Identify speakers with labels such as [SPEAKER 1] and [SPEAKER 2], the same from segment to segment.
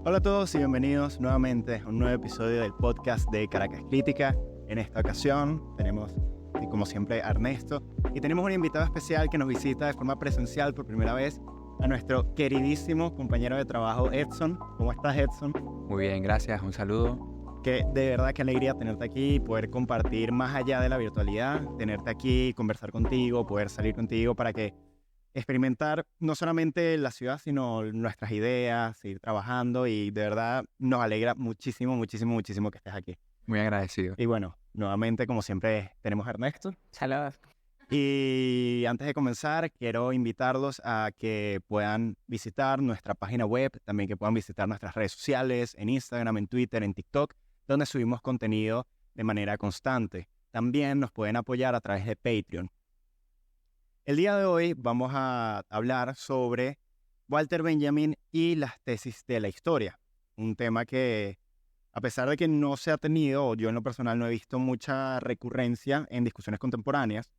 [SPEAKER 1] Hola a todos y bienvenidos nuevamente a un nuevo episodio del podcast de Caracas Crítica. En esta ocasión tenemos, como siempre, a Ernesto y tenemos un invitado especial que nos visita de forma presencial por primera vez, a nuestro queridísimo compañero de trabajo Edson. ¿Cómo estás, Edson?
[SPEAKER 2] Muy bien, gracias. Un saludo.
[SPEAKER 1] Que de verdad qué alegría tenerte aquí, poder compartir más allá de la virtualidad, tenerte aquí, conversar contigo, poder salir contigo para que experimentar no solamente la ciudad, sino nuestras ideas, seguir trabajando y de verdad nos alegra muchísimo, muchísimo, muchísimo que estés aquí.
[SPEAKER 2] Muy agradecido.
[SPEAKER 1] Y bueno, nuevamente como siempre tenemos a Ernesto.
[SPEAKER 3] Saludos.
[SPEAKER 1] Y antes de comenzar, quiero invitarlos a que puedan visitar nuestra página web, también que puedan visitar nuestras redes sociales, en Instagram, en Twitter, en TikTok, donde subimos contenido de manera constante. También nos pueden apoyar a través de Patreon. El día de hoy vamos a hablar sobre Walter Benjamin y las tesis de la historia. Un tema que, a pesar de que no se ha tenido, o yo en lo personal no he visto mucha recurrencia en discusiones contemporáneas,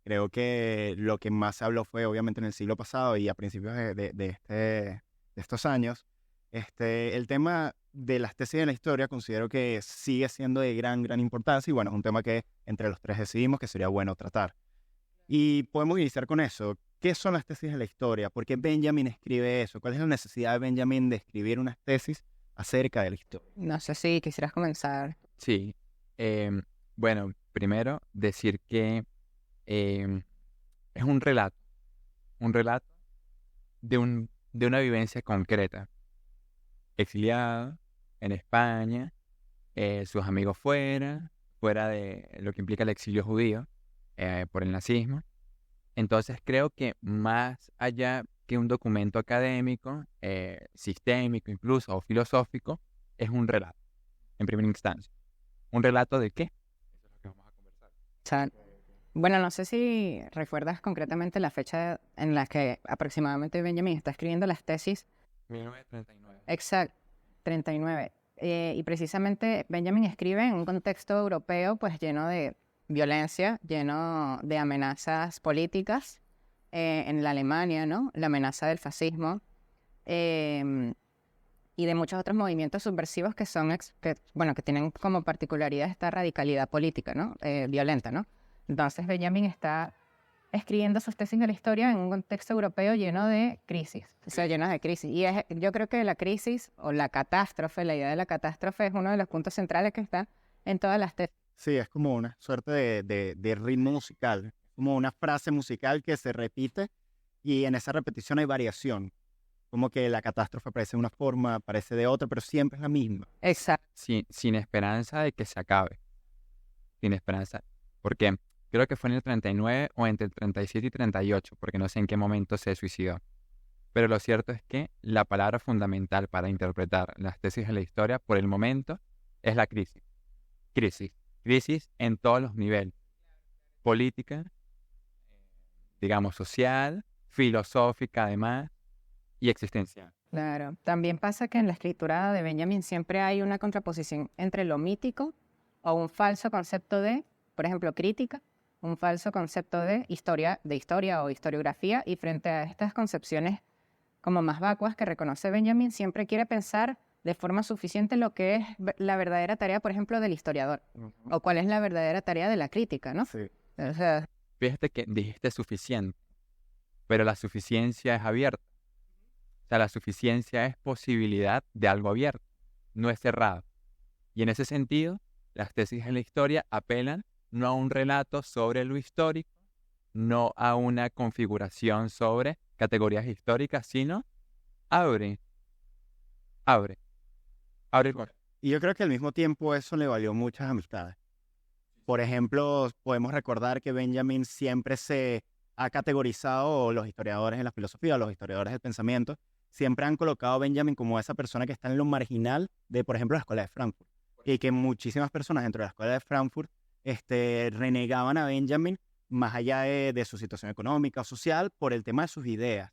[SPEAKER 1] creo que lo que más se habló fue obviamente en el siglo pasado y a principios de estos años. El tema de las tesis de la historia considero que sigue siendo de gran importancia y bueno, es un tema que entre los tres decidimos que sería bueno tratar. Y podemos iniciar con eso. ¿Qué son las tesis de la historia? ¿Por qué Benjamin escribe eso? ¿Cuál es la necesidad de Benjamin de escribir unas tesis acerca de la historia?
[SPEAKER 3] No sé si quisieras comenzar.
[SPEAKER 2] Sí. Bueno, primero decir que es un relato de una vivencia concreta. Exiliado en España, sus amigos fuera de lo que implica el exilio judío por el nazismo. Entonces creo que más allá que un documento académico, sistémico incluso, o filosófico, es un relato, en primera instancia. ¿Un relato de qué? Eso es lo que vamos a conversar.
[SPEAKER 3] O sea, bueno, no sé si recuerdas concretamente la fecha en la que aproximadamente Benjamin está escribiendo las tesis.
[SPEAKER 2] 1939.
[SPEAKER 3] Exacto, 39. Y precisamente Benjamin escribe en un contexto europeo pues lleno de violencia, lleno de amenazas políticas, en la Alemania, ¿no? La amenaza del fascismo y de muchos otros movimientos subversivos que son, que tienen como particularidad esta radicalidad política, ¿no? Violenta, ¿no? Entonces Benjamin está escribiendo sus tesis de la historia en un contexto europeo lleno de crisis, o sea, lleno de crisis. Y yo creo que la crisis o la catástrofe, la idea de la catástrofe es uno de los puntos centrales que está en todas las tesis.
[SPEAKER 1] Sí, es como una suerte de ritmo musical, como una frase musical que se repite y en esa repetición hay variación. Como que la catástrofe aparece de una forma, aparece de otra, pero siempre es la misma.
[SPEAKER 3] Exacto.
[SPEAKER 2] Sin esperanza de que se acabe. Sin esperanza. Porque creo que fue en el 39 o entre el 37 y 38, porque no sé en qué momento se suicidó. Pero lo cierto es que la palabra fundamental para interpretar las tesis de la historia por el momento es la crisis. Crisis en todos los niveles. Política, digamos social, filosófica además, y existencial.
[SPEAKER 3] Claro. También pasa que en la escritura de Benjamin siempre hay una contraposición entre lo mítico o un falso concepto de, por ejemplo, crítica, un falso concepto de historia o historiografía, y frente a estas concepciones como más vacuas que reconoce Benjamin, siempre quiere pensar de forma suficiente lo que es la verdadera tarea, por ejemplo, del historiador, o cuál es la verdadera tarea de la crítica, ¿no?
[SPEAKER 1] Sí.
[SPEAKER 3] O sea,
[SPEAKER 2] Fíjate que dijiste suficiente, pero la suficiencia es abierta. O sea, la suficiencia es posibilidad de algo abierto, no es cerrado. Y en ese sentido, las tesis en la historia apelan no a un relato sobre lo histórico, no a una configuración sobre categorías históricas, sino abre el corazón.
[SPEAKER 1] Y yo creo que al mismo tiempo eso le valió muchas amistades. Por ejemplo, podemos recordar que Benjamin siempre se ha categorizado, o los historiadores en la filosofía, los historiadores del pensamiento, siempre han colocado a Benjamin como esa persona que está en lo marginal de, por ejemplo, la Escuela de Frankfurt. Y que muchísimas personas dentro de la Escuela de Frankfurt renegaban a Benjamin más allá de su situación económica o social por el tema de sus ideas.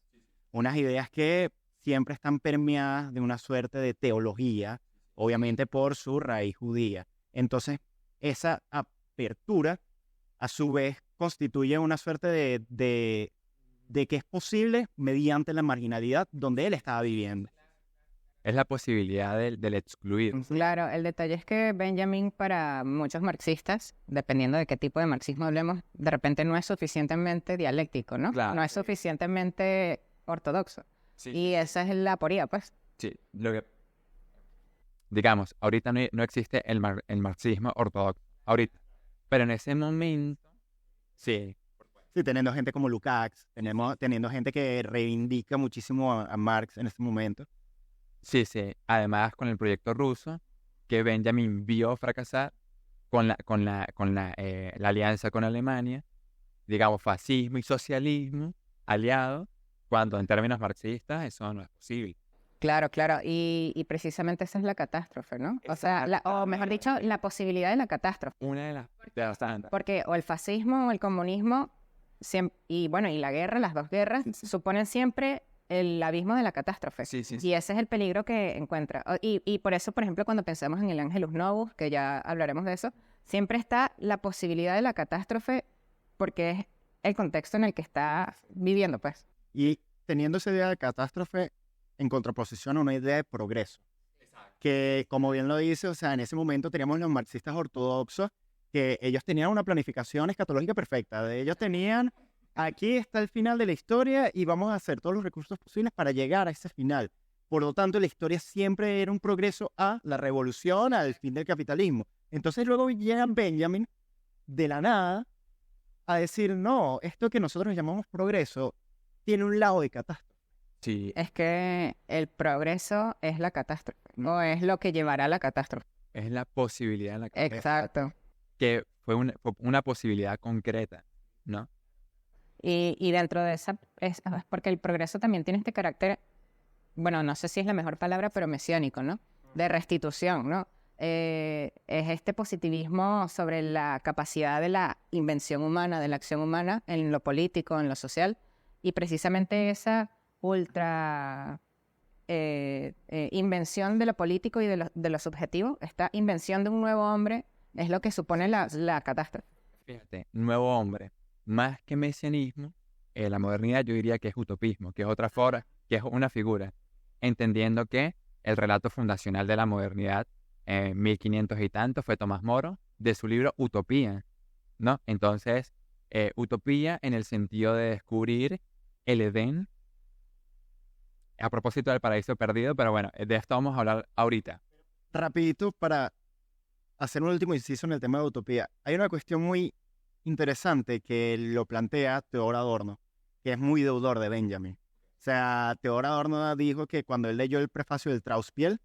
[SPEAKER 1] Unas ideas que siempre están permeadas de una suerte de teología, obviamente por su raíz judía. Entonces, esa apertura, a su vez, constituye una suerte de que es posible mediante la marginalidad donde él estaba viviendo.
[SPEAKER 2] Es la posibilidad del excluir.
[SPEAKER 3] Claro, el detalle es que Benjamin para muchos marxistas, dependiendo de qué tipo de marxismo hablemos, de repente no es suficientemente dialéctico, ¿no?
[SPEAKER 2] Claro.
[SPEAKER 3] No es suficientemente ortodoxo.
[SPEAKER 2] Sí.
[SPEAKER 3] Y esa es la aporía, pues.
[SPEAKER 2] Sí, digamos, ahorita no existe el marxismo ortodoxo, ahorita. Pero en ese momento, sí.
[SPEAKER 1] Sí, teniendo gente como Lukács, teniendo gente que reivindica muchísimo a Marx en este momento.
[SPEAKER 2] Sí. Además, con el proyecto ruso, que Benjamin vio fracasar con la alianza con Alemania, digamos, fascismo y socialismo aliados, cuando en términos marxistas eso no es posible.
[SPEAKER 3] Claro. Y precisamente esa es la catástrofe, ¿no? O sea, o mejor dicho, la posibilidad de la catástrofe.
[SPEAKER 2] Una de las tantas.
[SPEAKER 3] Porque o el fascismo o el comunismo, y la guerra, las dos guerras, suponen siempre el abismo de la catástrofe.
[SPEAKER 2] Sí.
[SPEAKER 3] Y ese es el peligro que encuentra. Y por eso, por ejemplo, cuando pensamos en el Angelus Novus, que ya hablaremos de eso, siempre está la posibilidad de la catástrofe porque es el contexto en el que está viviendo, pues.
[SPEAKER 1] Y teniendo esa idea de catástrofe en contraposición a una idea de progreso. Exacto. Que, como bien lo dice, o sea, en ese momento teníamos los marxistas ortodoxos que ellos tenían una planificación escatológica perfecta. Ellos tenían, aquí está el final de la historia y vamos a hacer todos los recursos posibles para llegar a ese final. Por lo tanto, la historia siempre era un progreso a la revolución, al fin del capitalismo. Entonces luego llega Benjamin de la nada a decir, no, esto que nosotros llamamos progreso tiene un lado de catástrofe.
[SPEAKER 2] Sí.
[SPEAKER 3] Es que el progreso es la catástrofe, no es lo que llevará a la catástrofe.
[SPEAKER 2] Es la posibilidad de la catástrofe.
[SPEAKER 3] Exacto.
[SPEAKER 2] Que fue una posibilidad concreta, ¿no?
[SPEAKER 3] Y dentro de esa, es porque el progreso también tiene este carácter, bueno, no sé si es la mejor palabra, pero mesiánico, ¿no? De restitución, ¿no? Es este positivismo sobre la capacidad de la invención humana, de la acción humana en lo político, en lo social, y precisamente esa ultra invención de lo político y de lo subjetivo, esta invención de un nuevo hombre, es lo que supone la catástrofe.
[SPEAKER 2] Fíjate, nuevo hombre, más que mesianismo, la modernidad yo diría que es utopismo, que es otra forma, que es una figura, entendiendo que el relato fundacional de la modernidad, 1500 y tanto, fue Tomás Moro, de su libro Utopía, ¿no? Entonces, utopía en el sentido de descubrir el Edén, a propósito del paraíso perdido, pero bueno, de esto vamos a hablar ahorita.
[SPEAKER 1] Rapidito, para hacer un último inciso en el tema de utopía. Hay una cuestión muy interesante que lo plantea Theodor Adorno, que es muy deudor de Benjamin. O sea, Theodor Adorno dijo que cuando él leyó el prefacio del Trauspiel,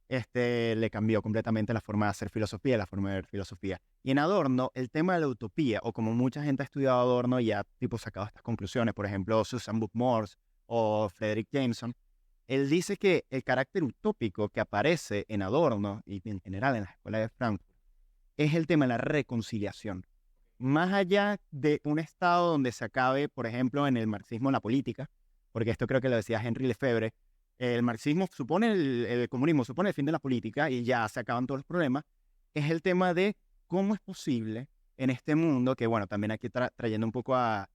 [SPEAKER 1] le cambió completamente la forma de hacer filosofía, la forma de ver filosofía. Y en Adorno, el tema de la utopía, o como mucha gente ha estudiado Adorno y ha sacado estas conclusiones, por ejemplo, Susan Buck-Morss o Frederick Jameson, él dice que el carácter utópico que aparece en Adorno y en general en la escuela de Frankfurt es el tema de la reconciliación. Más allá de un estado donde se acabe, por ejemplo, en el marxismo la política, porque esto creo que lo decía Henry Lefebvre, el marxismo supone, el comunismo supone el fin de la política y ya se acaban todos los problemas, es el tema de cómo es posible en este mundo, que bueno, también aquí trayendo un poco a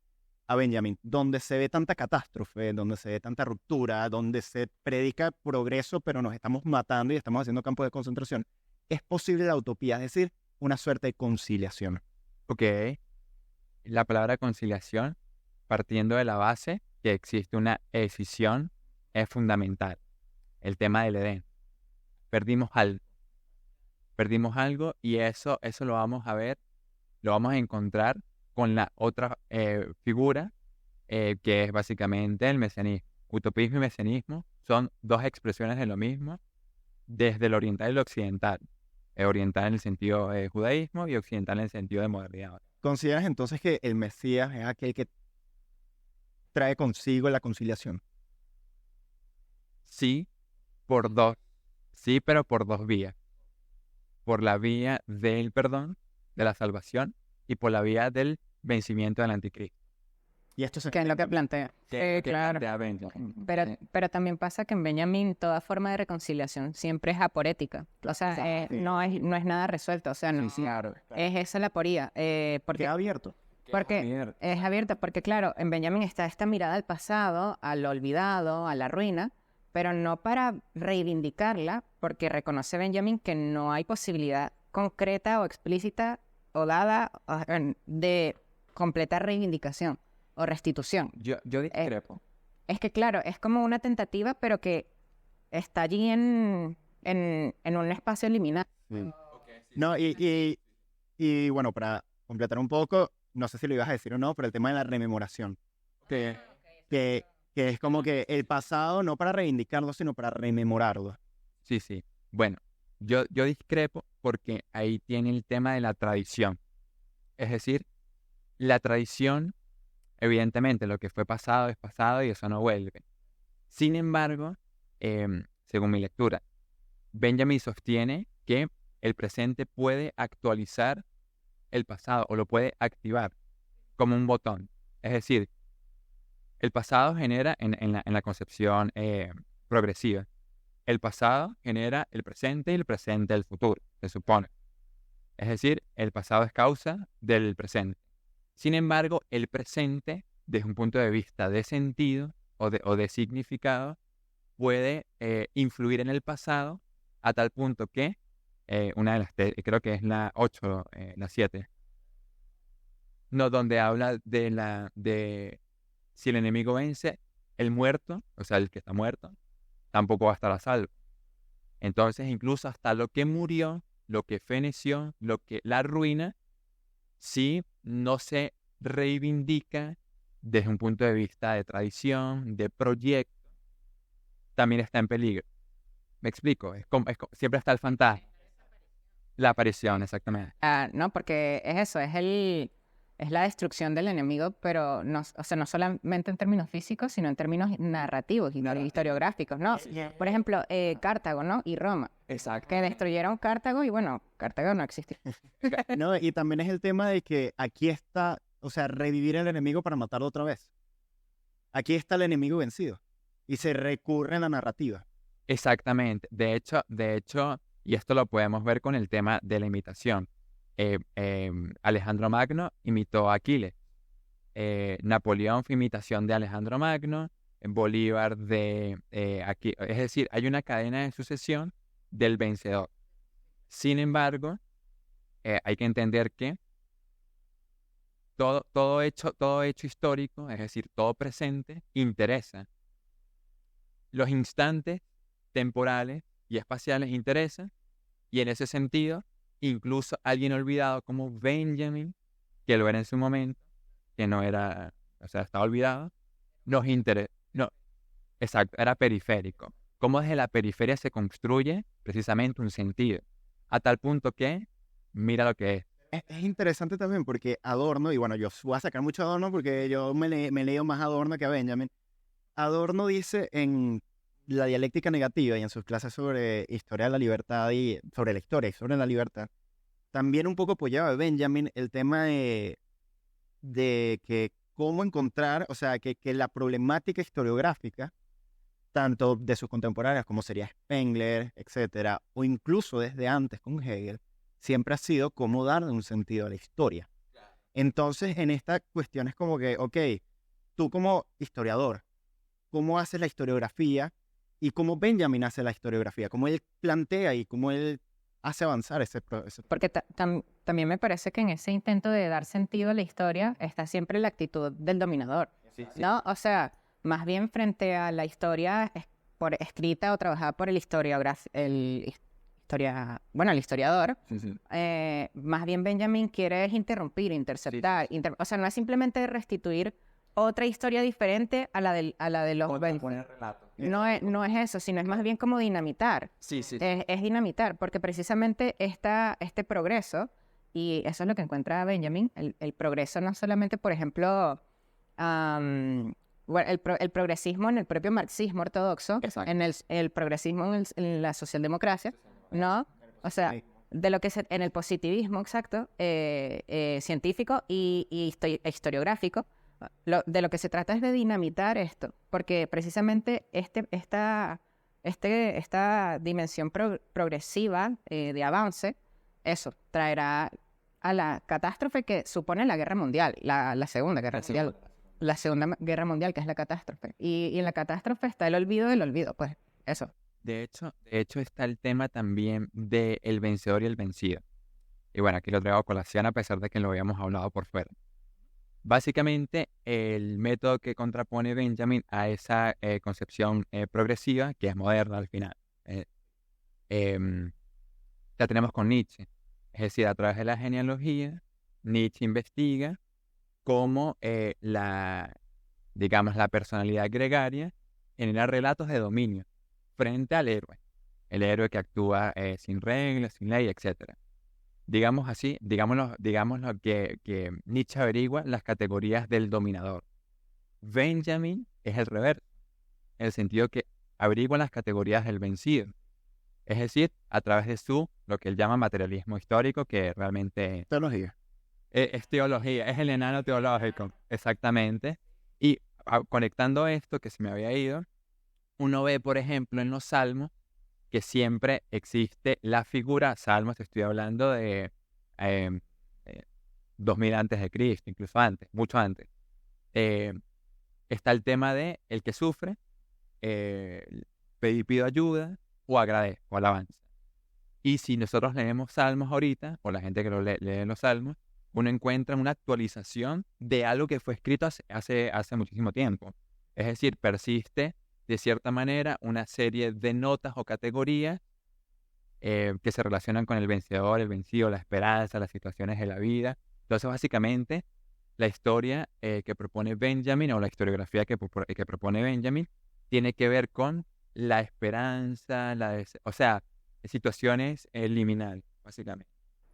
[SPEAKER 1] Benjamin, donde se ve tanta catástrofe, donde se ve tanta ruptura, donde se predica progreso, pero nos estamos matando y estamos haciendo campos de concentración, es posible la utopía, es decir, una suerte de conciliación.
[SPEAKER 2] Ok, la palabra conciliación, partiendo de la base que existe una escisión, es fundamental. El tema del Edén. Perdimos algo y eso lo vamos a ver, lo vamos a encontrar con la otra figura, que es básicamente el mesianismo. Utopismo y mesianismo son dos expresiones de lo mismo, desde el oriental y el occidental. Oriental en el sentido de judaísmo y occidental en el sentido de modernidad.
[SPEAKER 1] ¿Consideras entonces que el Mesías es aquel que trae consigo la conciliación?
[SPEAKER 2] Sí, pero por dos vías. Por la vía del perdón, de la salvación, y por la vía del vencimiento del anticristo.
[SPEAKER 1] Y esto
[SPEAKER 3] Que es lo que plantea. Claro. Pero también pasa que en Benjamin toda forma de reconciliación siempre es aporética. O sea, no es nada resuelto. O sea, no,
[SPEAKER 2] claro.
[SPEAKER 3] Es esa la aporía. Porque
[SPEAKER 1] es abierto.
[SPEAKER 3] Porque es abierto. Porque claro, en Benjamin está esta mirada al pasado, al olvidado, a la ruina, pero no para reivindicarla, porque reconoce Benjamin que no hay posibilidad concreta o explícita o dada de completa reivindicación o restitución.
[SPEAKER 2] Yo discrepo.
[SPEAKER 3] Es que claro, es como una tentativa, pero que está allí en un espacio liminal.
[SPEAKER 1] No, y bueno, para completar un poco, no sé si lo ibas a decir o no, pero el tema de la rememoración.
[SPEAKER 2] ¿Qué?
[SPEAKER 1] Que es como que el pasado no para reivindicarlo, sino para rememorarlo.
[SPEAKER 2] Sí. Bueno, yo discrepo porque ahí tiene el tema de la tradición. Es decir, la tradición, evidentemente, lo que fue pasado es pasado y eso no vuelve. Sin embargo, según mi lectura, Benjamin sostiene que el presente puede actualizar el pasado o lo puede activar como un botón. Es decir, el pasado genera, en la concepción progresiva, el pasado genera el presente y el presente el futuro, se supone. Es decir, el pasado es causa del presente. Sin embargo, el presente, desde un punto de vista de sentido o de significado, puede influir en el pasado a tal punto que una de las, creo que es la 8, la 7, no, donde habla de si el enemigo vence, el muerto, o sea, el que está muerto, tampoco va a estar a salvo. Entonces, incluso hasta lo que murió, lo que feneció, lo que la ruina, si no se reivindica desde un punto de vista de tradición, de proyecto, también está en peligro. ¿Me explico? Siempre está el fantasma. La aparición, exactamente.
[SPEAKER 3] No, porque es eso, es la destrucción del enemigo, pero no, o sea, no solamente en términos físicos, sino en términos narrativos y historiográficos, ¿no? Por ejemplo, Cartago, ¿no? Y Roma.
[SPEAKER 2] Exacto.
[SPEAKER 3] Que destruyeron Cartago y bueno, Cartago no existía.
[SPEAKER 1] No, y también es el tema de que aquí está, o sea, revivir al enemigo para matarlo otra vez. Aquí está el enemigo vencido y se recurre a la narrativa.
[SPEAKER 2] Exactamente. De hecho, y esto lo podemos ver con el tema de la imitación. Alejandro Magno imitó a Aquiles. Napoleón fue imitación de Alejandro Magno. Bolívar de aquí. Es decir, hay una cadena de sucesión del vencedor. Sin embargo, hay que entender que todo hecho histórico, es decir, todo presente, interesa. Los instantes temporales y espaciales interesan, y en ese sentido, incluso alguien olvidado como Benjamin, que lo era en su momento, que no era, o sea, estaba olvidado, nos interesa. No, exacto, era periférico. Cómo desde la periferia se construye precisamente un sentido, a tal punto que, mira lo que es.
[SPEAKER 1] Es interesante también porque Adorno, y bueno, yo voy a sacar mucho Adorno porque yo me leo más Adorno que a Benjamin. Adorno dice en la dialéctica negativa y en sus clases sobre historia de la libertad y sobre la historia y sobre la libertad, también un poco apoyaba a Benjamin el tema de que cómo encontrar, o sea, que la problemática historiográfica, tanto de sus contemporáneos como sería Spengler, etcétera, o incluso desde antes con Hegel, siempre ha sido cómo darle un sentido a la historia. Entonces, en esta cuestión es como que, ok, tú como historiador, ¿cómo haces la historiografía? Y cómo Benjamin hace la historiografía, cómo él plantea y cómo él hace avanzar ese proceso.
[SPEAKER 3] Porque también me parece que en ese intento de dar sentido a la historia está siempre la actitud del dominador, ¿no? O sea, más bien frente a la historia escrita o trabajada por el historiador, más bien Benjamin quiere interrumpir, interceptar, o sea, no es simplemente restituir otra historia diferente a la de los... No es eso, sino es más bien como dinamitar. Es dinamitar, porque precisamente este progreso, y eso es lo que encuentra Benjamin, el progreso no solamente, por ejemplo, el progresismo en el propio marxismo ortodoxo, en el progresismo en la socialdemocracia, ¿no? O sea, de lo que en el positivismo, exacto, científico y historiográfico, de lo que se trata es de dinamitar esto, porque precisamente esta dimensión progresiva de avance, eso traerá a la catástrofe que supone la guerra mundial, la Segunda Guerra Mundial. la Segunda Guerra Mundial, que es la catástrofe. Y en la catástrofe está el olvido del olvido, pues eso.
[SPEAKER 2] De hecho está el tema también de el vencedor y el vencido. Y bueno, aquí lo traigo a colación a pesar de que lo habíamos hablado por fuera. Básicamente, el método que contrapone Benjamin a esa concepción progresiva, que es moderna al final, la tenemos con Nietzsche. Es decir, a través de la genealogía, Nietzsche investiga cómo digamos, la personalidad gregaria genera relatos de dominio frente al héroe. El héroe que actúa sin reglas, sin ley, etc. Digamos así, digámoslo que Nietzsche averigua las categorías del dominador. Benjamin es el reverso, en el sentido que averigua las categorías del vencido. Es decir, a través de lo que él llama materialismo histórico, que realmente
[SPEAKER 1] Teología.
[SPEAKER 2] es teología, es el enano teológico, exactamente. Y conectando esto que se me había ido, uno ve, por ejemplo, en los Salmos, que siempre existe la figura, Salmos, estoy hablando de 2000 antes de Cristo, incluso antes, mucho antes. Está el tema de el que sufre, pido ayuda o agradezco, alabanza. Y si nosotros leemos Salmos ahorita, o la gente que lee los Salmos, uno encuentra una actualización de algo que fue escrito hace muchísimo tiempo. Es decir, persiste de cierta manera una serie de notas o categorías que se relacionan con el vencedor, el vencido, la esperanza, las situaciones de la vida. Entonces, básicamente, la historia que propone Benjamin, o la historiografía que propone Benjamin, tiene que ver con la esperanza, o sea, situaciones liminales, básicamente.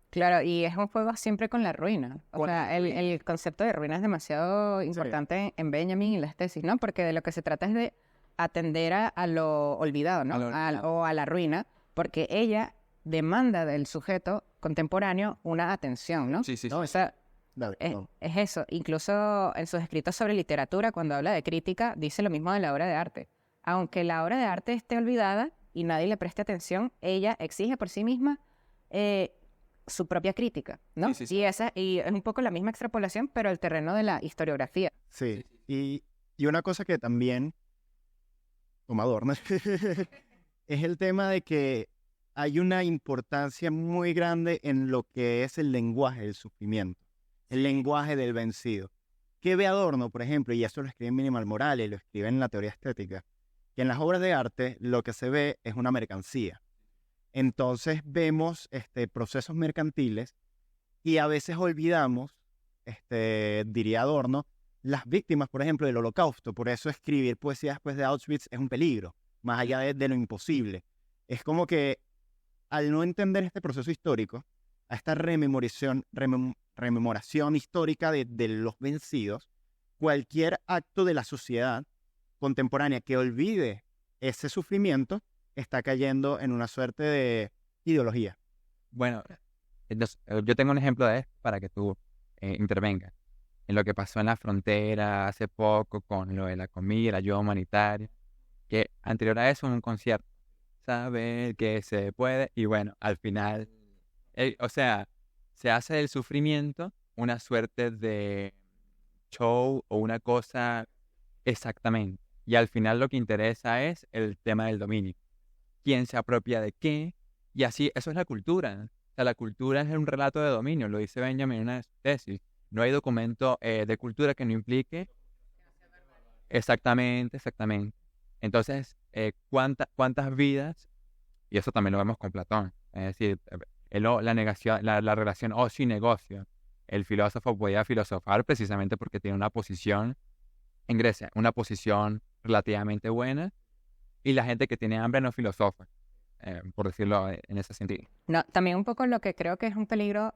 [SPEAKER 3] Claro, y es un juego siempre con la ruina. O sea, el concepto de ruina es demasiado importante en Benjamin y las tesis, ¿no? Porque de lo que se trata es de atender a lo olvidado, ¿no? O a la ruina, porque ella demanda del sujeto contemporáneo una atención, ¿no?
[SPEAKER 2] Sí.
[SPEAKER 3] O sea, es eso. Incluso en sus escritos sobre literatura, cuando habla de crítica, dice lo mismo de la obra de arte. Aunque la obra de arte esté olvidada y nadie le preste atención, ella exige por sí misma su propia crítica, ¿no?
[SPEAKER 2] Sí.
[SPEAKER 3] Y es un poco la misma extrapolación, pero el terreno de la historiografía.
[SPEAKER 1] Sí. Y una cosa que también, tomador, ¿no? es el tema de que hay una importancia muy grande en lo que es el lenguaje del sufrimiento, el lenguaje del vencido. ¿Qué ve Adorno, por ejemplo? Y eso lo escribe en Minimal Morales, lo escribe en la teoría estética, que en las obras de arte lo que se ve es una mercancía. Entonces vemos procesos mercantiles y a veces olvidamos, diría Adorno, las víctimas, por ejemplo, del Holocausto. Por eso escribir poesía después de Auschwitz es un peligro, más allá de lo imposible. Es como que al no entender este proceso histórico, a esta rememoración histórica de los vencidos, cualquier acto de la sociedad contemporánea que olvide ese sufrimiento está cayendo en una suerte de ideología.
[SPEAKER 2] Bueno, entonces, yo tengo un ejemplo de esto para que tú intervengas. En lo que pasó en la frontera hace poco con lo de la comida, la ayuda humanitaria, que anterior a eso en un concierto, saber que se puede, y bueno, al final, o sea, se hace del sufrimiento una suerte de show o una cosa exactamente. Y al final lo que interesa es el tema del dominio. ¿Quién se apropia de qué? Y así, eso es la cultura. O sea, la cultura es un relato de dominio, lo dice Benjamin en una de sus tesis. No hay documento de cultura que no implique. Exactamente. Entonces, ¿cuántas vidas? Y eso también lo vemos con Platón. Es decir, la negación, la relación ocio y negocio. El filósofo podía filosofar precisamente porque tiene una posición en Grecia, una posición relativamente buena, y la gente que tiene hambre no filosofa, por decirlo en ese sentido.
[SPEAKER 3] No, también un poco lo que creo que es un peligro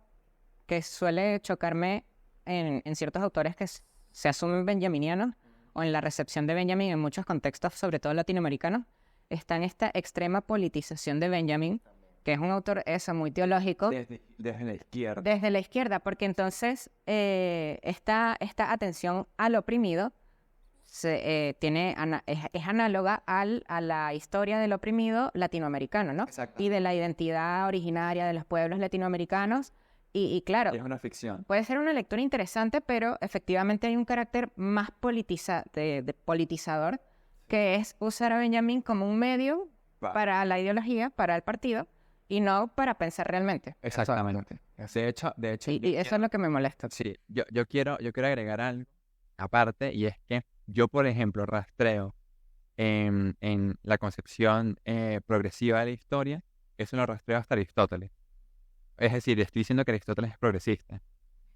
[SPEAKER 3] que suele chocarme en ciertos autores que se asumen benjaminianos, o en la recepción de Benjamin en muchos contextos, sobre todo latinoamericanos, está en esta extrema politización de Benjamin, que es un autor muy teológico.
[SPEAKER 2] Desde la izquierda.
[SPEAKER 3] Desde la izquierda, porque entonces esta atención al oprimido es análoga a la historia del oprimido latinoamericano, ¿no?
[SPEAKER 2] Exacto.
[SPEAKER 3] Y de la identidad originaria de los pueblos latinoamericanos, Y claro,
[SPEAKER 2] Es una ficción.
[SPEAKER 3] puede ser una lectura interesante, pero efectivamente hay un carácter más de politizador, que es usar a Benjamin como un medio para la ideología, para el partido, y no para pensar realmente.
[SPEAKER 2] Exactamente. De hecho,
[SPEAKER 3] Y eso es lo que me molesta.
[SPEAKER 2] sí, yo quiero agregar algo aparte, y es que yo, por ejemplo, rastreo en la concepción progresiva de la historia, eso lo rastreo hasta Aristóteles. Es decir, estoy diciendo que Aristóteles es progresista.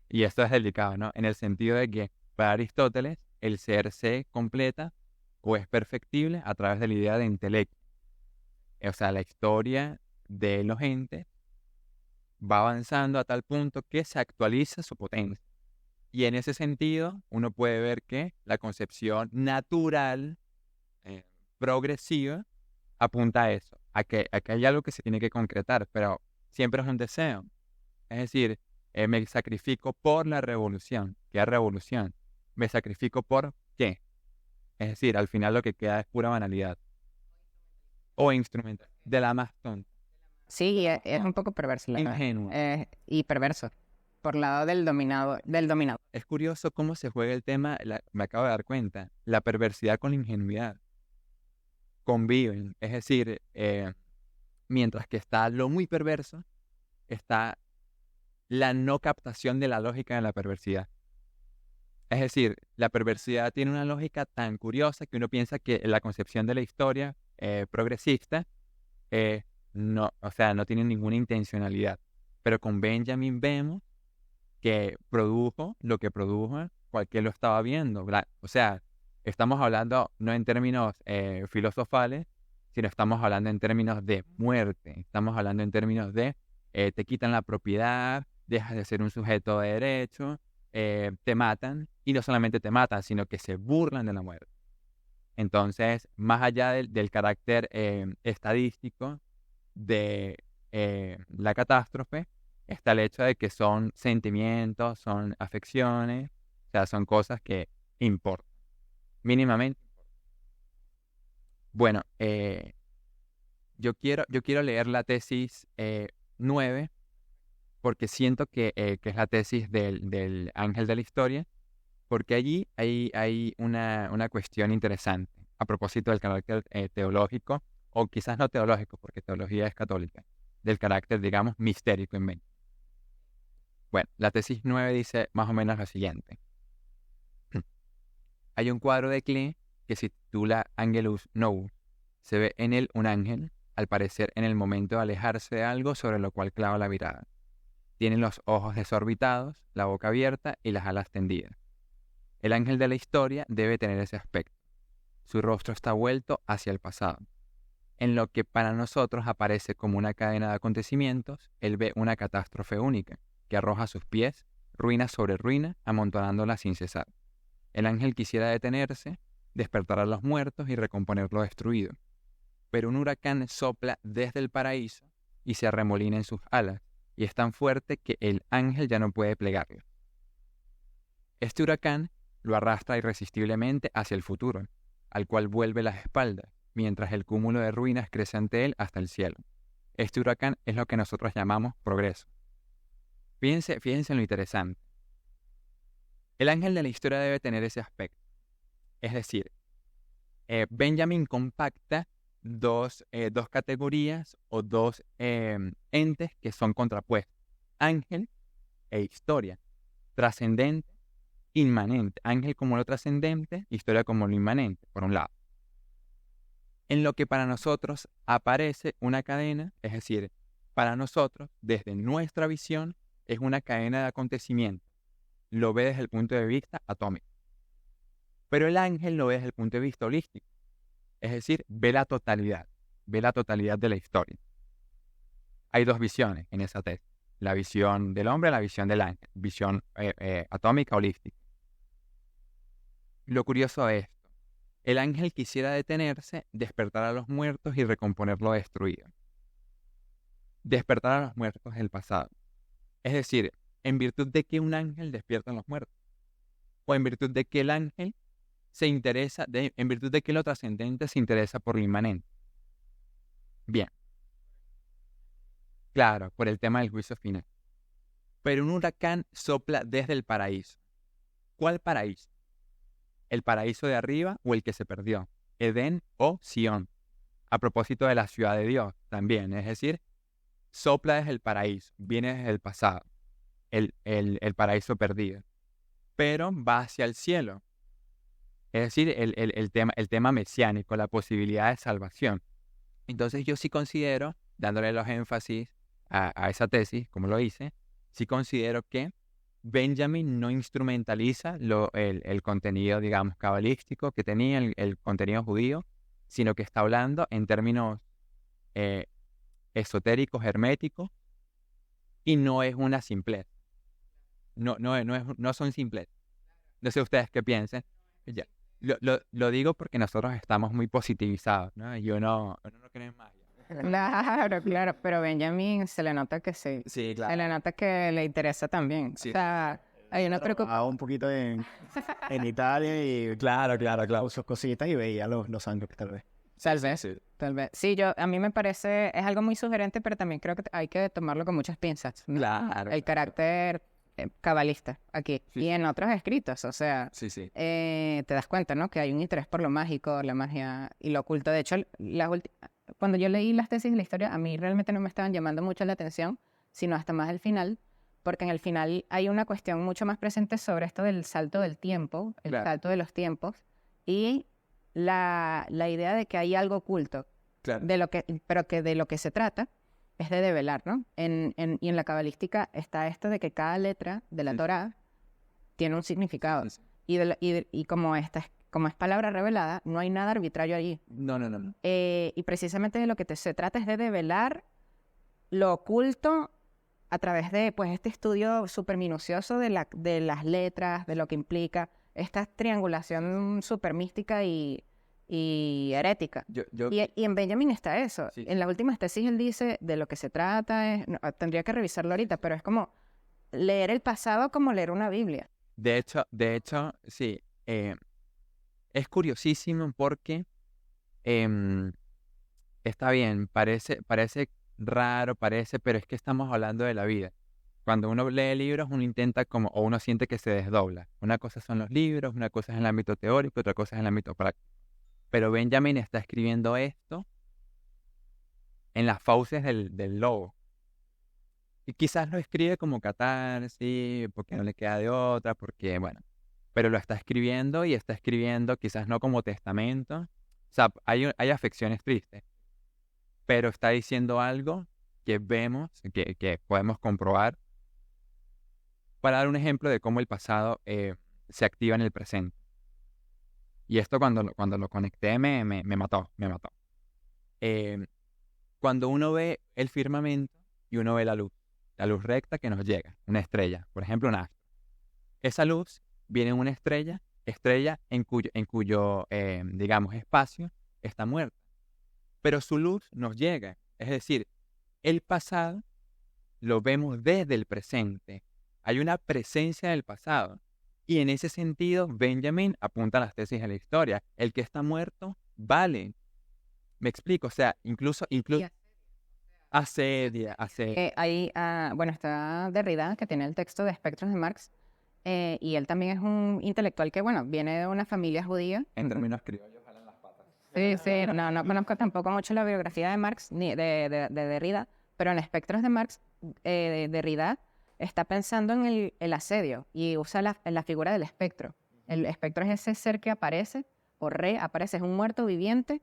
[SPEAKER 2] Y esto es delicado, ¿no? En el sentido de que para Aristóteles el ser se completa o es perfectible a través de la idea de intelecto. O sea, la historia de los entes va avanzando a tal punto que se actualiza su potencia. Y en ese sentido, uno puede ver que la concepción natural, progresiva, apunta a eso, a que hay algo que se tiene que concretar, pero siempre es un deseo. Es decir, me sacrifico por la revolución. ¿Qué es revolución? Me sacrifico por qué. Es decir, al final lo que queda es pura banalidad. O instrumental. De la más tonta.
[SPEAKER 3] Sí, es un poco perverso.
[SPEAKER 2] Ingenuo.
[SPEAKER 3] Y perverso. Por lado del dominado.
[SPEAKER 2] Es curioso cómo se juega el tema, me acabo de dar cuenta, la perversidad con la ingenuidad. Conviven. Es decir, mientras que está lo muy perverso, está la no captación de la lógica de la perversidad. Es decir, la perversidad tiene una lógica tan curiosa que uno piensa que la concepción de la historia progresista no, o sea, no tiene ninguna intencionalidad. Pero con Benjamin vemos que produjo lo que produjo cualquiera lo estaba viendo. O sea, estamos hablando no en términos filosofales, sino estamos hablando en términos de muerte. Estamos hablando en términos de te quitan la propiedad, dejas de ser un sujeto de derecho, te matan, y no solamente te matan, sino que se burlan de la muerte. Entonces, más allá del carácter estadístico de la catástrofe, está el hecho de que son sentimientos, son afecciones, o sea, son cosas que importan, mínimamente. Bueno, yo quiero leer la tesis 9, porque siento que es la tesis del ángel de la historia, porque allí hay una cuestión interesante a propósito del carácter teológico, o quizás no teológico, porque teología es católica, del carácter, digamos, mistérico en mente. Bueno, la tesis 9 dice más o menos lo siguiente. Hay un cuadro de Klee que se titula Angelus Novus. Se ve en él un ángel, al parecer en el momento de alejarse de algo sobre lo cual clava la mirada. Tiene los ojos desorbitados, la boca abierta y las alas tendidas. El ángel de la historia debe tener ese aspecto. Su rostro está vuelto hacia el pasado. En lo que para nosotros aparece como una cadena de acontecimientos, él ve una catástrofe única, que arroja a sus pies ruina sobre ruina, amontonándolas sin cesar. El ángel quisiera detenerse, despertar a los muertos y recomponer lo destruido. Pero un huracán sopla desde el paraíso y se arremolina en sus alas, y es tan fuerte que el ángel ya no puede plegarlo. Este huracán lo arrastra irresistiblemente hacia el futuro, al cual vuelve las espaldas, mientras el cúmulo de ruinas crece ante él hasta el cielo. Este huracán es lo que nosotros llamamos progreso. Fíjense en lo interesante. El ángel de la historia debe tener ese aspecto. Es decir, Benjamin compacta dos categorías o dos entes que son contrapuestos. Ángel e historia. Trascendente, inmanente. Ángel como lo trascendente, historia como lo inmanente, por un lado. En lo que para nosotros aparece una cadena, es decir, para nosotros, desde nuestra visión, es una cadena de acontecimientos. Lo ve desde el punto de vista atómico. Pero el ángel lo ve desde el punto de vista holístico. Es decir, ve la totalidad de la historia. Hay dos visiones en esa tesis. La visión del hombre y la visión del ángel. Visión atómica, holística. Lo curioso es esto. El ángel quisiera detenerse, despertar a los muertos y recomponer lo destruido. Despertar a los muertos del pasado. Es decir, en virtud de que un ángel despierta a los muertos. O en virtud de que el ángel se interesa, en virtud de que lo trascendente se interesa por lo inmanente. Bien. Claro, por el tema del juicio final. pero un huracán sopla desde el paraíso. ¿Cuál paraíso? ¿El paraíso de arriba o el que se perdió? ¿Edén o Sión? A propósito de la ciudad de Dios también, es decir, sopla desde el paraíso, viene desde el pasado, el paraíso perdido, pero va hacia el cielo. Es decir, el tema mesiánico, la posibilidad de salvación. Entonces yo sí considero, dándole los énfasis a esa tesis, como lo hice, sí considero que Benjamin no instrumentaliza el contenido, digamos, cabalístico que tenía el contenido judío, sino que está hablando en términos esotéricos, herméticos, y no es una simplez. No son simples. No sé ustedes qué piensen. Ya. Lo digo porque nosotros estamos muy positivizados, ¿no? Y uno no cree en magia.
[SPEAKER 3] Claro, pero Benjamin se le nota que sí.
[SPEAKER 1] Sí,
[SPEAKER 3] Se
[SPEAKER 1] claro.
[SPEAKER 3] le nota que le interesa también.
[SPEAKER 1] Sí.
[SPEAKER 3] O sea, hay una preocupación.
[SPEAKER 1] Un poquito en Italia y
[SPEAKER 2] Claro.
[SPEAKER 1] sus cositas y veía los ángeles tal vez.
[SPEAKER 3] Tal vez. Sí, a mí me parece, es algo muy sugerente, pero también creo que hay que tomarlo con muchas pinzas, ¿no?
[SPEAKER 2] Claro.
[SPEAKER 3] El carácter cabalista aquí
[SPEAKER 2] Sí.
[SPEAKER 3] y en otros escritos, o sea,
[SPEAKER 2] Sí.
[SPEAKER 3] te das cuenta, ¿no? Que hay un interés por lo mágico, la magia y lo oculto. De hecho, cuando yo leí las tesis de la historia, a mí realmente no me estaban llamando mucho la atención, sino hasta más el final, porque en el final hay una cuestión mucho más presente sobre esto del salto del tiempo, el
[SPEAKER 2] Claro.
[SPEAKER 3] salto de los tiempos, y la idea de que hay algo oculto,
[SPEAKER 2] Claro.
[SPEAKER 3] pero que de lo que se trata es de develar, ¿no? Y en la cabalística está esto de que cada letra de la
[SPEAKER 2] Sí.
[SPEAKER 3] Torá tiene un significado.
[SPEAKER 2] Sí.
[SPEAKER 3] Y como es palabra revelada, no hay nada arbitrario allí.
[SPEAKER 2] No.
[SPEAKER 3] Y precisamente de lo que se trata es de develar lo oculto a través de pues este estudio súper minucioso de las letras, de lo que implica esta triangulación súper mística y herética.
[SPEAKER 2] Yo,
[SPEAKER 3] Y en Benjamin está eso.
[SPEAKER 2] Sí.
[SPEAKER 3] En las últimas tesis él dice de lo que se trata, tendría que revisarlo ahorita, pero es como leer el pasado como leer una Biblia.
[SPEAKER 2] de hecho, sí. Es curiosísimo porque está bien, parece raro, pero es que estamos hablando de la vida. Cuando uno lee libros, uno intenta o uno siente que se desdobla. Una cosa son los libros, una cosa es el ámbito teórico, otra cosa es el ámbito práctico. Pero Benjamin está escribiendo esto en las fauces del lobo. Y quizás lo escribe como catarsis, porque no le queda de otra, porque, bueno, pero lo está escribiendo y está escribiendo quizás no como testamento. O sea, hay afecciones tristes, pero está diciendo algo que vemos, que podemos comprobar. Para dar un ejemplo de cómo el pasado se activa en el presente. Y esto cuando lo conecté me mató. Cuando uno ve el firmamento y uno ve la luz recta que nos llega, una estrella, por ejemplo, un astro. Esa luz viene en una estrella en cuyo digamos, espacio está muerta. Pero su luz nos llega. Es decir, el pasado lo vemos desde el presente. Hay una presencia del pasado. Y en ese sentido, Benjamin apunta a las tesis de la historia. El que está muerto vale. Me explico, o sea, incluso asedia.
[SPEAKER 3] Bueno, está Derrida, que tiene el texto de Espectros de Marx, y él también es un intelectual que, bueno, viene de una familia judía.
[SPEAKER 2] En términos criollos, jalan las patas.
[SPEAKER 3] Sí, no conozco tampoco mucho la biografía de Marx, ni de Derrida, pero en Espectros de Marx, Derrida está pensando en el asedio y usa la figura del espectro. El espectro es ese ser que aparece o reaparece, es un muerto viviente,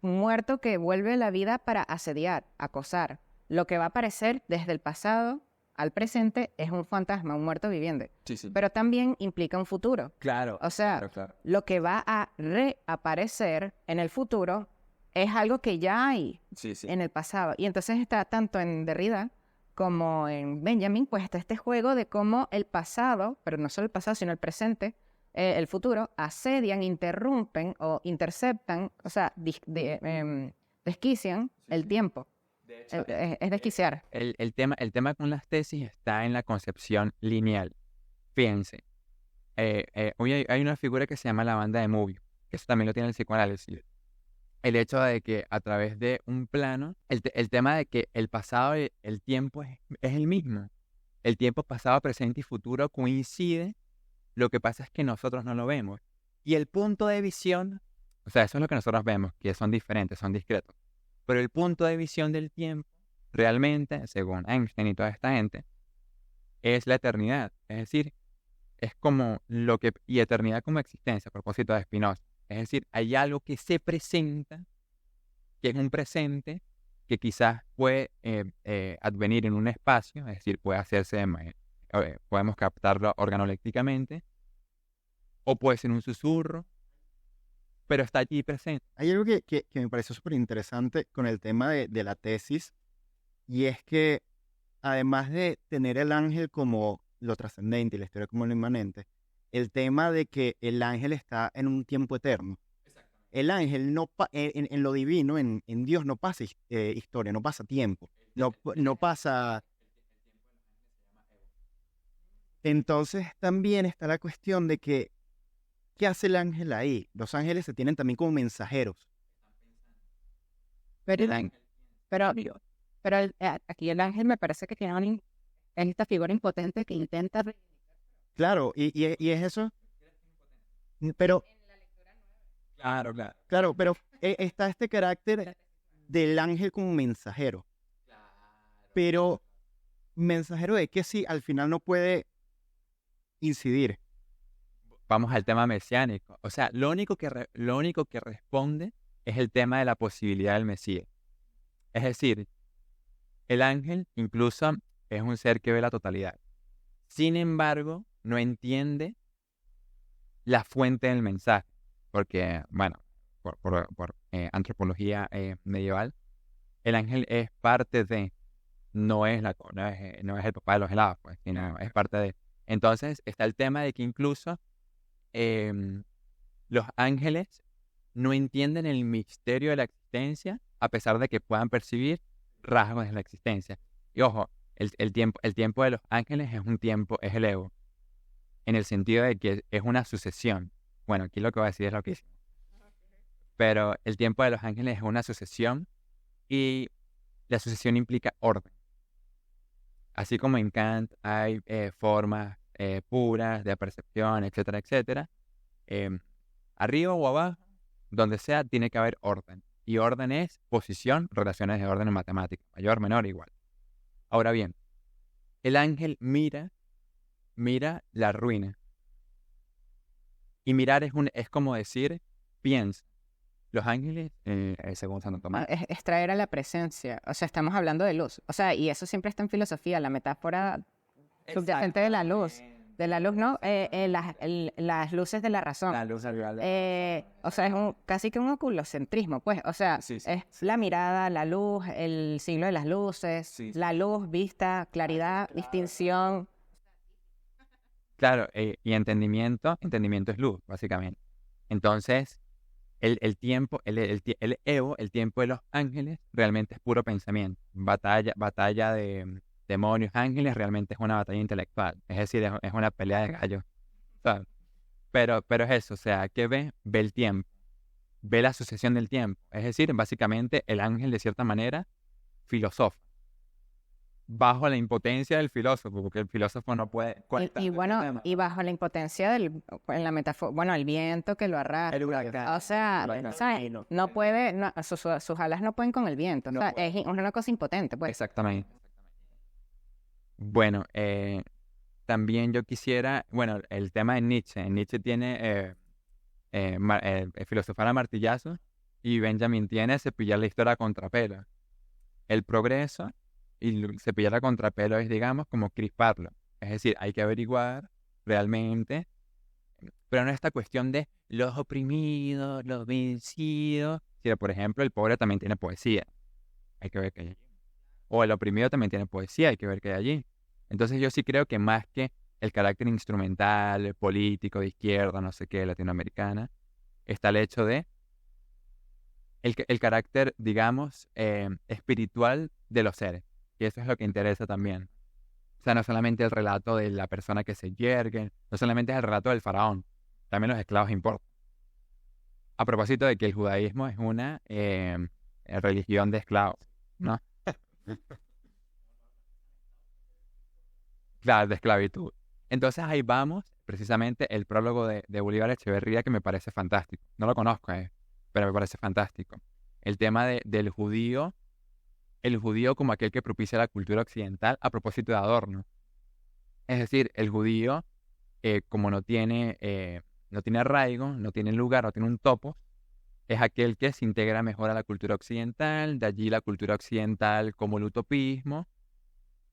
[SPEAKER 3] un muerto que vuelve a la vida para asediar, acosar. Lo que va a aparecer desde el pasado al presente es un fantasma, un muerto viviente.
[SPEAKER 2] Sí.
[SPEAKER 3] Pero también implica un futuro.
[SPEAKER 2] Claro.
[SPEAKER 3] O sea,
[SPEAKER 2] Claro.
[SPEAKER 3] lo que va a reaparecer en el futuro es algo que ya hay
[SPEAKER 2] Sí.
[SPEAKER 3] en el pasado. Y entonces está tanto en Derrida como en Benjamin, pues está este juego de cómo el pasado, pero no solo el pasado, sino el presente, el futuro, asedian, interrumpen o interceptan, o sea, desquician el tiempo.
[SPEAKER 2] De hecho,
[SPEAKER 3] Es desquiciar.
[SPEAKER 2] el tema con las tesis está en la concepción lineal. Fíjense, hoy hay una figura que se llama la banda de Mobius, que eso también lo tiene el psicoanálisis. El hecho de que a través de un plano, el tema de que el pasado y el tiempo es el mismo. el tiempo pasado, presente y futuro coincide, lo que pasa es que nosotros no lo vemos. Y el punto de visión, o sea, eso es lo que nosotros vemos, que son diferentes, son discretos. Pero el punto de visión del tiempo, realmente, según Einstein y toda esta gente, es la eternidad. Es decir, es como lo que, y eternidad como existencia, a propósito de Spinoza. Es decir, hay algo que se presenta, que es un presente, que quizás puede advenir en un espacio, es decir, puede hacerse, podemos captarlo organoléctricamente, o puede ser un susurro, pero está allí presente.
[SPEAKER 1] Hay algo que me pareció súper interesante con el tema de la tesis, y es que además de tener el ángel como lo trascendente y la historia como lo inmanente, el tema de que el ángel está en un tiempo eterno. El ángel en lo divino, en Dios, no pasa historia, no pasa tiempo, no pasa. Entonces también está la cuestión de que, ¿qué hace el ángel ahí? Los ángeles se tienen también como mensajeros.
[SPEAKER 3] Pero, aquí el ángel me parece que tiene es esta figura impotente que intenta...
[SPEAKER 1] Claro, y es eso. Pero,
[SPEAKER 2] Claro, claro.
[SPEAKER 1] claro, pero está este carácter del ángel como mensajero. Pero, ¿mensajero de qué si al final no puede incidir?
[SPEAKER 2] Vamos al tema mesiánico. O sea, lo único que responde es el tema de la posibilidad del Mesías. Es decir, el ángel incluso es un ser que ve la totalidad. Sin embargo, no entiende la fuente del mensaje. Porque, bueno, por antropología medieval, el ángel es parte de, no es el papá de los helados, pues, sino es parte de. Entonces, está el tema de que incluso los ángeles no entienden el misterio de la existencia, a pesar de que puedan percibir rasgos de la existencia. Y ojo, el tiempo de los ángeles es el ego, en el sentido de que es una sucesión. Bueno, aquí lo que voy a decir es loquísimo. Pero el tiempo de los ángeles es una sucesión, y la sucesión implica orden. Así como en Kant hay formas puras de percepción, etcétera, etcétera, arriba o abajo, donde sea, tiene que haber orden. Y orden es posición, relaciones de orden en matemáticas, mayor, menor, igual. Ahora bien, el ángel mira la ruina. Y mirar es como decir, piensa. Los ángeles, según Santo Tomás.
[SPEAKER 3] Es traer a la presencia. O sea, estamos hablando de luz. O sea, y eso siempre está en filosofía, la metáfora subyacente de la luz. De la luz, ¿no? Las luces de la razón.
[SPEAKER 2] La luz arriba.
[SPEAKER 3] O sea, es casi que un oculocentrismo, pues. O sea,
[SPEAKER 2] Sí.
[SPEAKER 3] es la mirada, la luz, el siglo de las luces,
[SPEAKER 2] Sí.
[SPEAKER 3] la luz, vista, claridad, distinción.
[SPEAKER 2] Claro, y entendimiento es luz, básicamente. Entonces, el tiempo, el ego, el tiempo de los ángeles, realmente es puro pensamiento. Batalla de demonios, ángeles, realmente es una batalla intelectual. Es decir, es una pelea de gallos, ¿sabes? Pero es eso, o sea, ¿qué ve? Ve el tiempo, ve la sucesión del tiempo. Es decir, básicamente el ángel, de cierta manera, filosofa, bajo la impotencia del filósofo, porque el filósofo no puede...
[SPEAKER 3] Y bueno, y bajo la impotencia en la metáfora, bueno, el viento que lo arrastra. O sea, ¿sabes? No puede, sus alas no pueden con el viento.
[SPEAKER 2] No
[SPEAKER 3] o sea,
[SPEAKER 2] puede.
[SPEAKER 3] es una cosa impotente, pues.
[SPEAKER 2] Exactamente. Bueno, también yo quisiera, bueno, el tema de Nietzsche. Nietzsche tiene filosofar a martillazos, y Benjamin tiene cepillar la historia a contrapelo. El progreso y cepillar a contrapelo es, digamos, como crisparlo. Es decir, hay que averiguar realmente, pero no esta cuestión de los oprimidos, los vencidos, sino, por ejemplo, el pobre también tiene poesía. Hay que ver qué hay allí. O el oprimido también tiene poesía, hay que ver qué hay allí. Entonces yo sí creo que más que el carácter instrumental, político, de izquierda, no sé qué, latinoamericana, está el hecho de el carácter, digamos, espiritual de los seres. Y eso es lo que interesa también. O sea, no solamente el relato de la persona que se yergue, no solamente es el relato del faraón, también los esclavos importan. A propósito de que el judaísmo es una religión de esclavos, ¿no? Claro, de esclavitud. Entonces ahí vamos, precisamente el prólogo de Bolívar Echeverría, que me parece fantástico. No lo conozco, pero me parece fantástico. El tema del judío, el judío como aquel que propicia la cultura occidental a propósito de Adorno. Es decir, el judío, como no tiene arraigo, no tiene lugar, no tiene un topo, es aquel que se integra mejor a la cultura occidental, de allí la cultura occidental como el utopismo,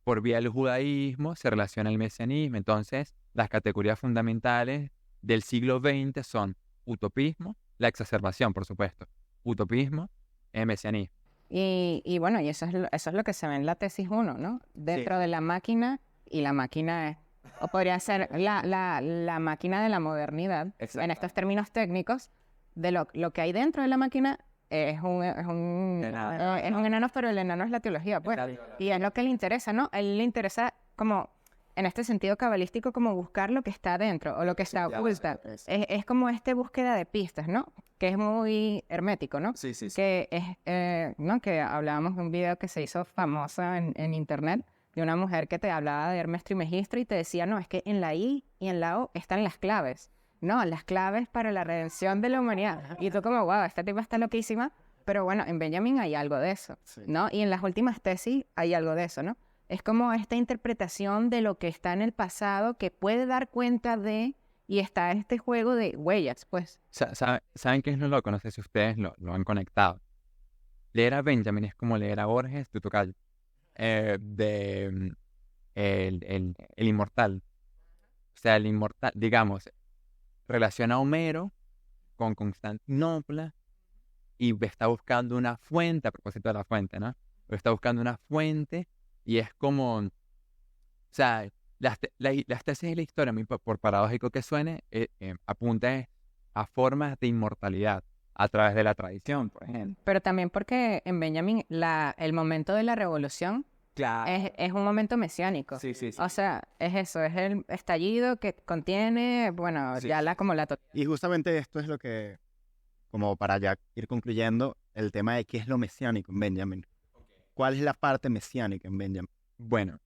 [SPEAKER 2] por vía del judaísmo se relaciona el mesianismo. Entonces, las categorías fundamentales del siglo XX son utopismo, la exacerbación, por supuesto, utopismo, mesianismo.
[SPEAKER 3] Y bueno, y eso es lo que se ve en la tesis 1, ¿no? Dentro de la máquina, y la máquina es, o podría ser la máquina de la modernidad, en estos términos técnicos, de lo que hay dentro de la máquina es un enano, pero el enano es la teología, pues. Y es lo que le interesa, ¿no? A él le interesa como, en este sentido cabalístico, como buscar lo que está adentro, o lo que está oculta. Es como búsqueda de pistas, ¿no? Que es muy hermético, ¿no?
[SPEAKER 1] Sí.
[SPEAKER 3] Que es, ¿no? Que hablábamos de un video que se hizo famosa en internet, de una mujer que te hablaba de Hermes Trismegisto y te decía, no, es que en la I y en la O están las claves. No, las claves para la redención de la humanidad. Y tú como, wow, esta tipa está loquísima. Pero bueno, en Benjamin hay algo de eso, ¿no? Y en las últimas tesis hay algo de eso, ¿no? Es como esta interpretación de lo que está en el pasado que puede dar cuenta de... Y está este juego de huellas, pues.
[SPEAKER 2] ¿Saben qué es lo loco? No sé si ustedes lo han conectado. Leer a Benjamin es como leer a Borges, tu tocayo, el inmortal. O sea, el inmortal, digamos, relaciona a Homero con Constantinopla y está buscando una fuente, a propósito de la fuente, ¿no? Está buscando una fuente y es como, o sea, las tesis de la historia, por paradójico que suene, apunta a formas de inmortalidad a través de la tradición, por ejemplo.
[SPEAKER 3] Pero también porque en Benjamin el momento de la revolución es un momento mesiánico.
[SPEAKER 1] Sí.
[SPEAKER 3] O sea, es eso, es el estallido que contiene, bueno, ya como la totalidad.
[SPEAKER 1] Y justamente esto es lo que, como para ya ir concluyendo, el tema de qué es lo mesiánico en Benjamin. ¿Cuál es la parte mesiánica en Benjamin?
[SPEAKER 2] Bueno,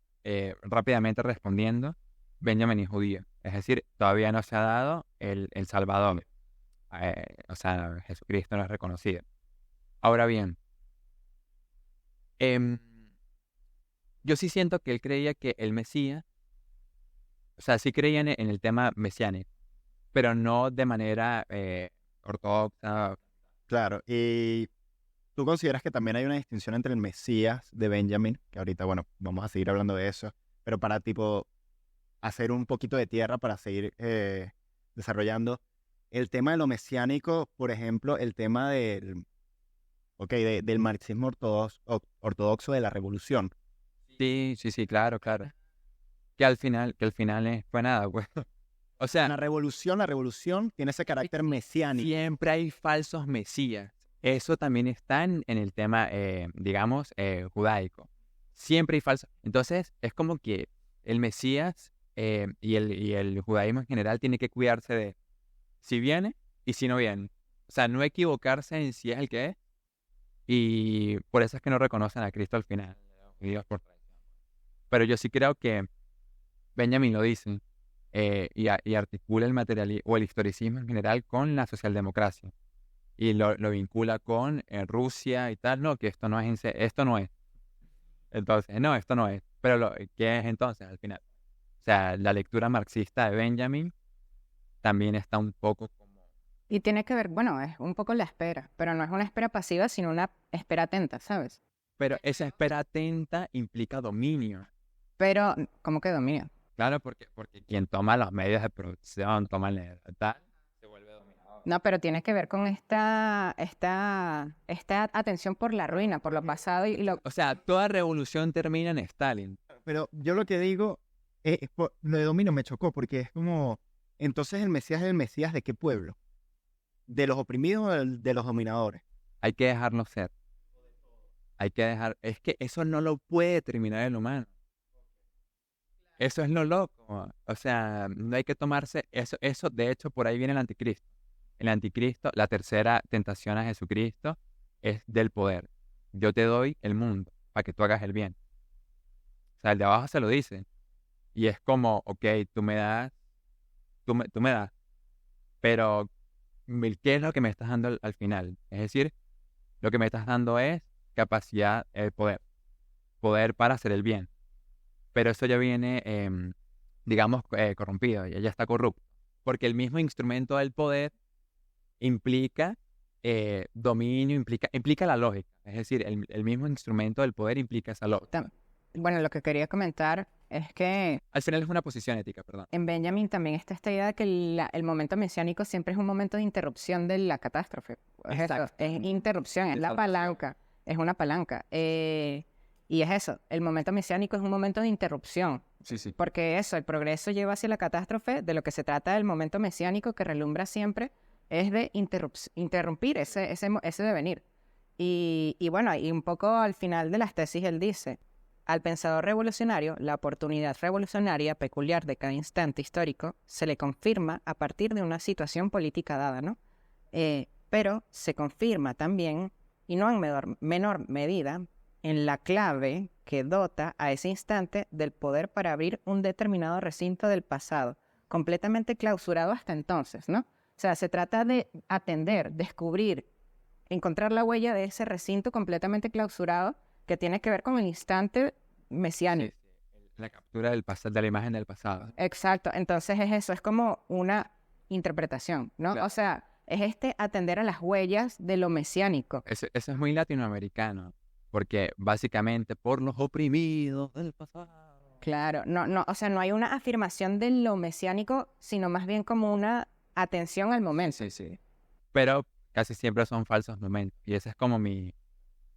[SPEAKER 2] rápidamente respondiendo, Benjamin es judío. Es decir, todavía no se ha dado el Salvador. O sea, Jesucristo no es reconocido. Ahora bien, yo sí siento que él creía que el Mesías, o sea, sí creía en el tema mesiánico, pero no de manera ortodoxa.
[SPEAKER 1] Claro, y tú consideras que también hay una distinción entre el Mesías de Benjamin, que ahorita, bueno, vamos a seguir hablando de eso, pero para tipo hacer un poquito de tierra para seguir desarrollando el tema de lo mesiánico, por ejemplo, el tema del marxismo ortodoxo de la revolución.
[SPEAKER 2] Sí, claro. Que al final fue nada, pues. O sea,
[SPEAKER 1] La revolución tiene ese carácter mesiánico.
[SPEAKER 2] siempre hay falsos mesías. Eso también está en el tema, digamos, judaico. Siempre hay falsos. Entonces, es como que el Mesías y el judaísmo en general tiene que cuidarse de si viene y si no viene. O sea, no equivocarse en si es el que es. Y por eso es que no reconocen a Cristo al final, los judíos por traición. Pero yo sí creo que Benjamin lo dice y articula el materialismo o el historicismo en general con la socialdemocracia. Y lo vincula con Rusia y tal. No, que esto no es, esto no es. Entonces, no, esto no es. Pero ¿qué es entonces al final? O sea, la lectura marxista de Benjamin también está un poco como...
[SPEAKER 3] Y tiene que ver, bueno, es un poco la espera, pero no es una espera pasiva, sino una espera atenta, ¿sabes?
[SPEAKER 2] Pero esa espera atenta implica dominio.
[SPEAKER 3] Pero, ¿cómo que dominio?
[SPEAKER 2] Claro, porque quien toma los medios de producción, toma el tal, se vuelve dominador.
[SPEAKER 3] No, pero tiene que ver con esta atención por la ruina, por lo pasado y lo...
[SPEAKER 2] O sea, toda revolución termina en Stalin.
[SPEAKER 1] Pero yo lo que digo, lo de dominio me chocó, porque es como, entonces el Mesías es el Mesías ¿de qué pueblo? ¿De los oprimidos o de los dominadores?
[SPEAKER 2] Hay que dejarlo ser. Es que eso no lo puede determinar el humano. Eso es lo loco. O sea, no hay que tomarse eso, de hecho, por ahí viene el anticristo. El anticristo, la tercera tentación a Jesucristo es del poder. Yo te doy el mundo para que tú hagas el bien. O sea, el de abajo se lo dice. Y es como, ok, tú me das, tú me das, pero ¿qué es lo que me estás dando al final? Es decir, lo que me estás dando es capacidad, poder para hacer el bien. Pero eso ya viene, digamos, corrompido, ya está corrupto. Porque el mismo instrumento del poder implica dominio, implica la lógica. Es decir, el mismo instrumento del poder implica esa lógica.
[SPEAKER 3] Bueno, lo que quería comentar es que
[SPEAKER 2] Al final es una posición ética, perdón.
[SPEAKER 3] en Benjamin también está esta idea de que el momento mesiánico siempre es un momento de interrupción de la catástrofe. Es eso,
[SPEAKER 2] Exacto.
[SPEAKER 3] es interrupción, es la palanca, es una palanca. Y es eso, el momento mesiánico es un momento de interrupción.
[SPEAKER 2] Sí.
[SPEAKER 3] Porque eso, el progreso lleva hacia la catástrofe, de lo que se trata del momento mesiánico que relumbra siempre, es de interrumpir ese devenir. Y bueno, y un poco al final de las tesis él dice, al pensador revolucionario, la oportunidad revolucionaria peculiar de cada instante histórico se le confirma a partir de una situación política dada, ¿no? Pero se confirma también, y no en menor medida, en la clave que dota a ese instante del poder para abrir un determinado recinto del pasado, completamente clausurado hasta entonces, ¿no? O sea, se trata de atender, descubrir, encontrar la huella de ese recinto completamente clausurado que tiene que ver con el instante mesiánico.
[SPEAKER 2] Sí. La captura del pasado, de la imagen del pasado.
[SPEAKER 3] Exacto, entonces es eso, es como una interpretación, ¿no?
[SPEAKER 2] Claro.
[SPEAKER 3] O sea, es atender a las huellas de lo mesiánico.
[SPEAKER 2] Eso es muy latinoamericano, porque básicamente por los oprimidos del pasado.
[SPEAKER 3] Claro, no, o sea, no hay una afirmación de lo mesiánico, sino más bien como una atención al momento.
[SPEAKER 2] Sí. Pero casi siempre son falsos momentos. Y ese es como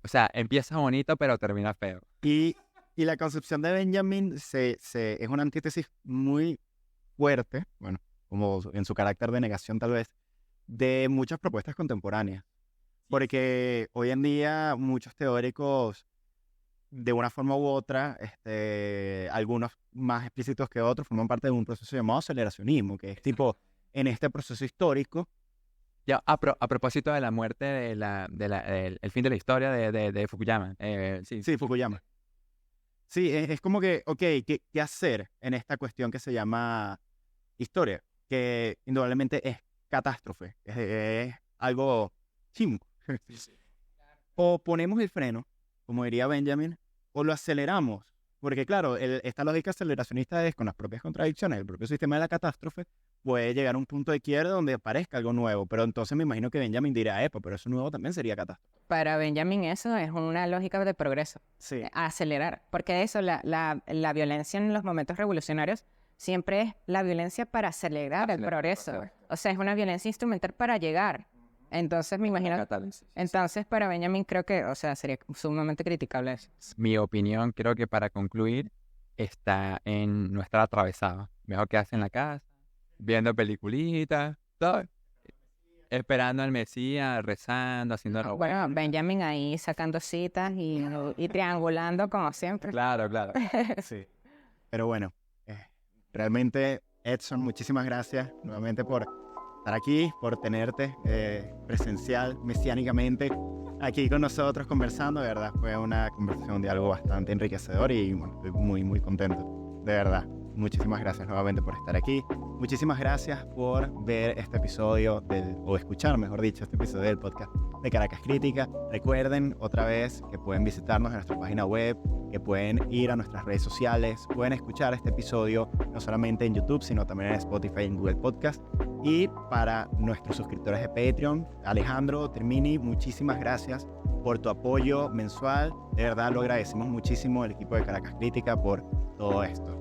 [SPEAKER 2] o sea, empieza bonito, pero termina feo.
[SPEAKER 1] Y la concepción de Benjamin es una antítesis muy fuerte, bueno, como en su carácter de negación tal vez, de muchas propuestas contemporáneas. Porque hoy en día muchos teóricos, de una forma u otra, algunos más explícitos que otros, forman parte de un proceso llamado aceleracionismo, que es tipo, en este proceso histórico.
[SPEAKER 2] Ya, a propósito de la muerte el fin de la historia de Fukuyama.
[SPEAKER 1] Sí, Fukuyama. Sí, es como que, ok, ¿qué hacer en esta cuestión que se llama historia? Que indudablemente es catástrofe, es algo chimbo. O ponemos el freno, como diría Benjamin, o lo aceleramos. Porque claro, esta lógica aceleracionista es con las propias contradicciones, el propio sistema de la catástrofe puede llegar a un punto de quiebre donde aparezca algo nuevo. Pero entonces me imagino que Benjamin dirá, pero eso nuevo también sería catástrofe.
[SPEAKER 3] Para Benjamin eso es una lógica de progreso,
[SPEAKER 1] Sí.
[SPEAKER 3] acelerar. Porque eso, la violencia en los momentos revolucionarios siempre es la violencia para acelerar el progreso. O sea, es una violencia instrumental para llegar. Entonces me imagino... Entonces para Benjamin creo que, o sea, sería sumamente criticable eso.
[SPEAKER 2] Mi opinión, creo que para concluir, está en no estar atravesado. Mejor quedarse en la casa, viendo peliculitas, todo, esperando al Mesías, rezando, haciendo...
[SPEAKER 3] Bueno, Benjamin ahí sacando citas y triangulando como siempre.
[SPEAKER 2] Claro.
[SPEAKER 1] Sí. Pero bueno, realmente, Edson, muchísimas gracias nuevamente por estar aquí, por tenerte presencial, mesiánicamente, aquí con nosotros conversando. De verdad, fue una conversación, un diálogo bastante enriquecedor y bueno, estoy muy, muy contento. De verdad, muchísimas gracias nuevamente por estar aquí. Muchísimas gracias por ver este episodio o escuchar, mejor dicho, este episodio del podcast de Caracas Crítica. Recuerden otra vez que pueden visitarnos en nuestra página web, que pueden ir a nuestras redes sociales, pueden escuchar este episodio no solamente en YouTube, sino también en Spotify y en Google Podcast. Y para nuestros suscriptores de Patreon, Alejandro Termini, muchísimas gracias por tu apoyo mensual. De verdad lo agradecemos muchísimo el equipo de Caracas Crítica por todo esto.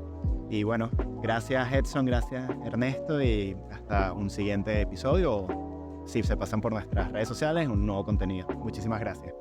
[SPEAKER 1] Y bueno, gracias Edson, gracias Ernesto y hasta un siguiente episodio. O si se pasan por nuestras redes sociales, un nuevo contenido. Muchísimas gracias.